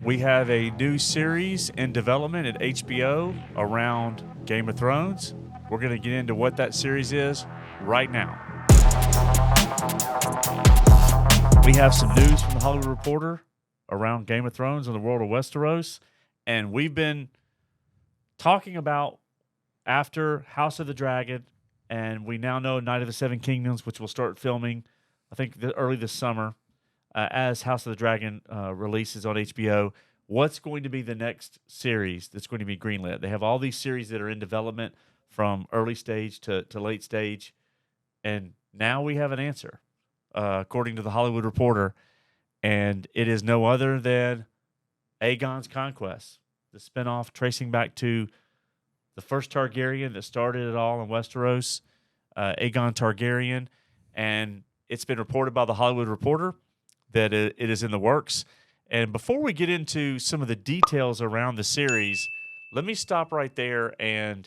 We have a new series in development at HBO around Game of Thrones. We're going to get into what that series is right now. We have some news from the Hollywood Reporter around Game of Thrones and the world of Westeros. And we've been talking about after House of the Dragon, and we now know Night of the Seven Kingdoms, which will start filming, I think, early this summer, as House of the Dragon releases on HBO. What's going to be the next series that's going to be greenlit? They have all these series that are in development from early stage to late stage, and now we have an answer, according to the Hollywood Reporter, and it is no other than Aegon's Conquest, the spinoff tracing back to the first Targaryen that started it all in Westeros, Aegon Targaryen, and it's been reported by the Hollywood Reporter that it is in the works. And before we get into some of the details around the series, let me stop right there and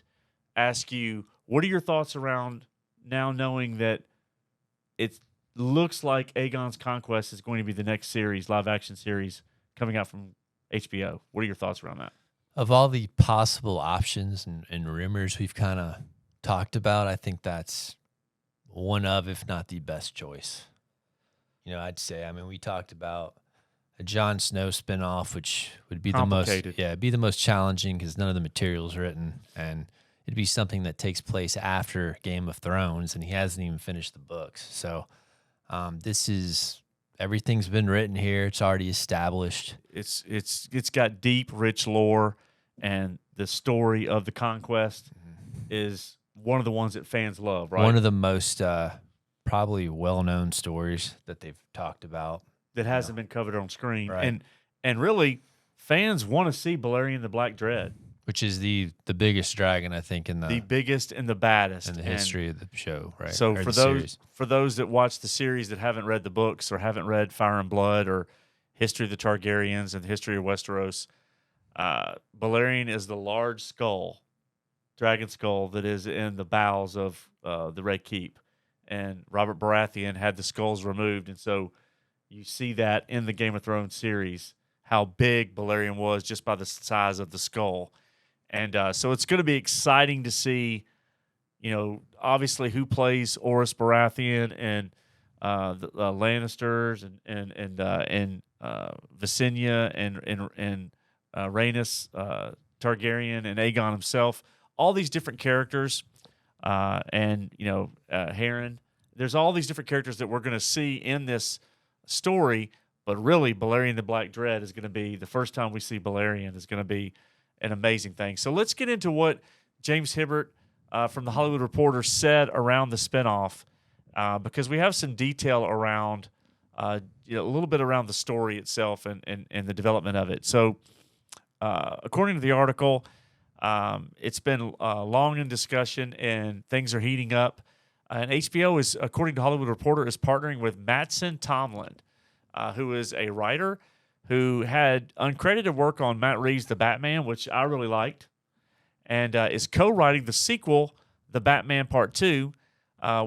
ask you, what are your thoughts around now knowing that it looks like Aegon's Conquest is going to be the next series, live-action series, coming out from HBO? What are your thoughts around that? Of all the possible options and rumors we've kind of talked about, I think that's one of, if not the best choice. You know, I'd say, I mean, we talked about a Jon Snow spinoff, which would be the most challenging because none of the material's written, and it'd be something that takes place after Game of Thrones, and he hasn't even finished the books. So everything's been written here. It's already established. It's got deep, rich lore, and the story of the Conquest is one of the ones that fans love, right? One of the most probably well-known stories that they've talked about that hasn't been covered on screen, right. and really fans want to see Balerion the Black Dread, which is the biggest dragon, I think, in the biggest and the baddest in the history of the show, right? So for those that watch the series that haven't read the books or haven't read Fire and Blood or History of the Targaryens and the History of Westeros, Balerion is the large skull, dragon skull that is in the bowels of the Red Keep, and Robert Baratheon had the skulls removed, and so you see that in the Game of Thrones series how big Balerion was just by the size of the skull. And so it's going to be exciting to see, you know, obviously who plays Oris Baratheon and the Lannisters and Visenya and Rhaenys Targaryen and Aegon himself. All these different characters, and you know, Harren. There's all these different characters that we're going to see in this story. But really, Balerion the Black Dread is going to be the first time we see Balerion is going to be an amazing thing. So let's get into what James Hibbert from the Hollywood Reporter said around the spinoff, because we have some detail around, a little bit around the story itself and the development of it. So according to the article, it's been long in discussion and things are heating up. And HBO is, according to Hollywood Reporter, is partnering with Mattson Tomlin, who is a writer who had uncredited work on Matt Reeves' The Batman, which I really liked, and is co-writing the sequel, The Batman Part 2,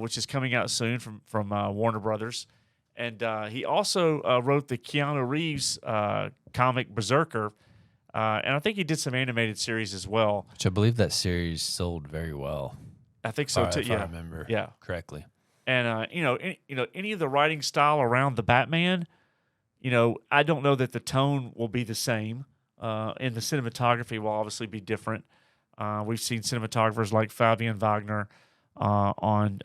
which is coming out soon from Warner Brothers. And he also wrote the Keanu Reeves comic Berserker, and I think he did some animated series as well. Which I believe that series sold very well. I think so too. If I remember correctly. And any of the writing style around the Batman, I don't know that the tone will be the same. And the cinematography will obviously be different. We've seen cinematographers like Fabian Wagner on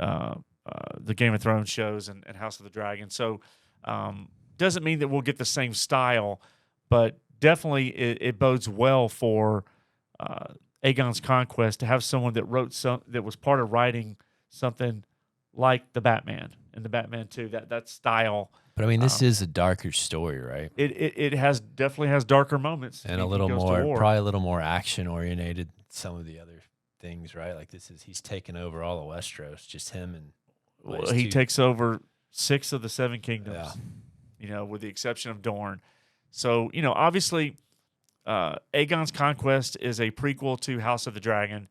the Game of Thrones shows and House of the Dragon. So doesn't mean that we'll get the same style, but definitely it bodes well for Aegon's Conquest to have someone that that was part of writing something like the Batman and the Batman 2, that style. But I mean, this is a darker story, right? It definitely has darker moments and probably a little more action oriented. Some of the other things, right? Like he's taken over all of Westeros, just him and he takes over 6 of the 7 kingdoms. Yeah. With the exception of Dorne. So obviously, Aegon's Conquest is a prequel to House of the Dragon,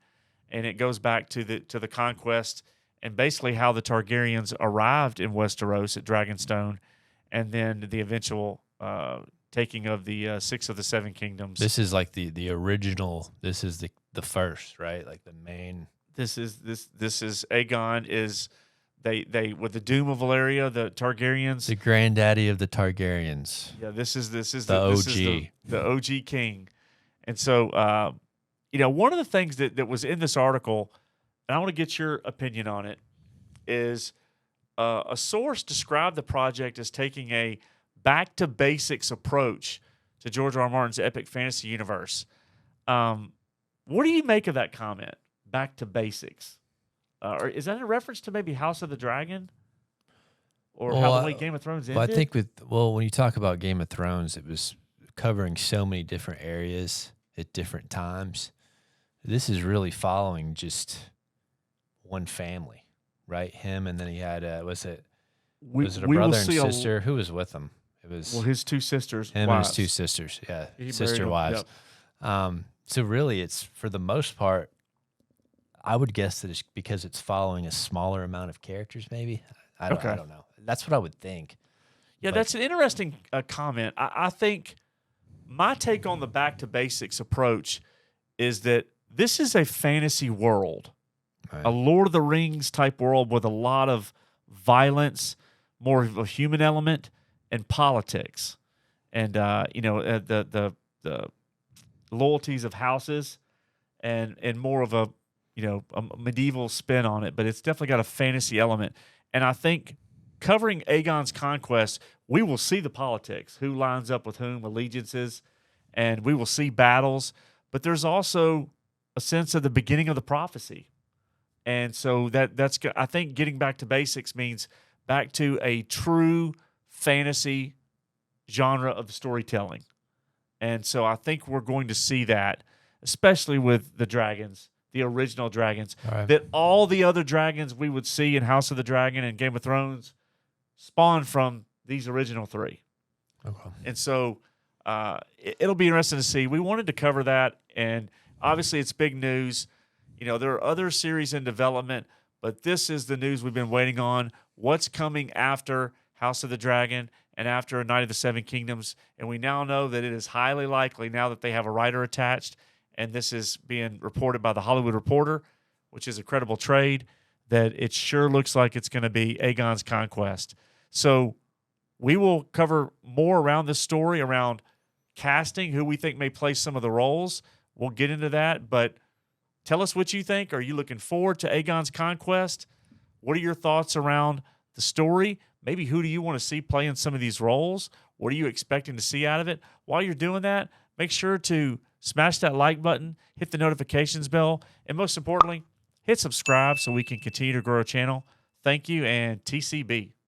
and it goes back to the Conquest and basically how the Targaryens arrived in Westeros at Dragonstone, and then the eventual taking of the 6 of the 7 kingdoms. This is like the original. This is the first, right? Like the main. This is Aegon is they with the doom of Valyria, the Targaryens, The granddaddy of the Targaryens. yeah, this is The OG. the OG king. And so one of the things that was in this article, and I want to get your opinion on it, is a source described the project as taking a back to basics approach to George R. R. Martin's epic fantasy universe. What do you make of that comment? Back to basics, or is that a reference to maybe House of the Dragon, or how the way Game of Thrones ended? Well, I think when you talk about Game of Thrones, it was covering so many different areas at different times. This is really following just one family, right? Him, and then he had was it a brother and sister? Who was with him? It was his 2 sisters. Him wives. and his 2 sisters. Yeah, He sister married them, wives. yep. So really, it's for the most part, I would guess that it's because it's following a smaller amount of characters. Maybe I don't know. That's what I would think. Yeah, that's an interesting comment. I think my take on the back to basics approach is that this is a fantasy world, Right. a Lord of the Rings type world with a lot of violence, more of a human element, and politics, and the loyalties of houses, and more of a medieval spin on it. But it's definitely got a fantasy element, and I think covering Aegon's conquest, we will see the politics, who lines up with whom, allegiances, and we will see battles. But there's also a sense of the beginning of the prophecy. And so that's I think getting back to basics means back to a true fantasy genre of storytelling. And so I think we're going to see that, especially with the dragons, the original dragons, that all the other dragons we would see in House of the Dragon and Game of Thrones spawned from these original 3. Okay. And so it'll be interesting to see. We wanted to cover that, and obviously it's big news. There are other series in development, but this is the news we've been waiting on. What's coming after House of the Dragon and after A Night of the 7 Kingdoms? And we now know that it is highly likely, now that they have a writer attached, and this is being reported by The Hollywood Reporter, which is a credible trade, that it sure looks like it's going to be Aegon's Conquest. So we will cover more around this story, around casting, who we think may play some of the roles. We'll get into that, but tell us what you think. Are you looking forward to Aegon's Conquest? What are your thoughts around the story? Maybe who do you want to see playing some of these roles? What are you expecting to see out of it? While you're doing that, make sure to smash that like button, hit the notifications bell, and most importantly, hit subscribe so we can continue to grow our channel. Thank you, and TCB.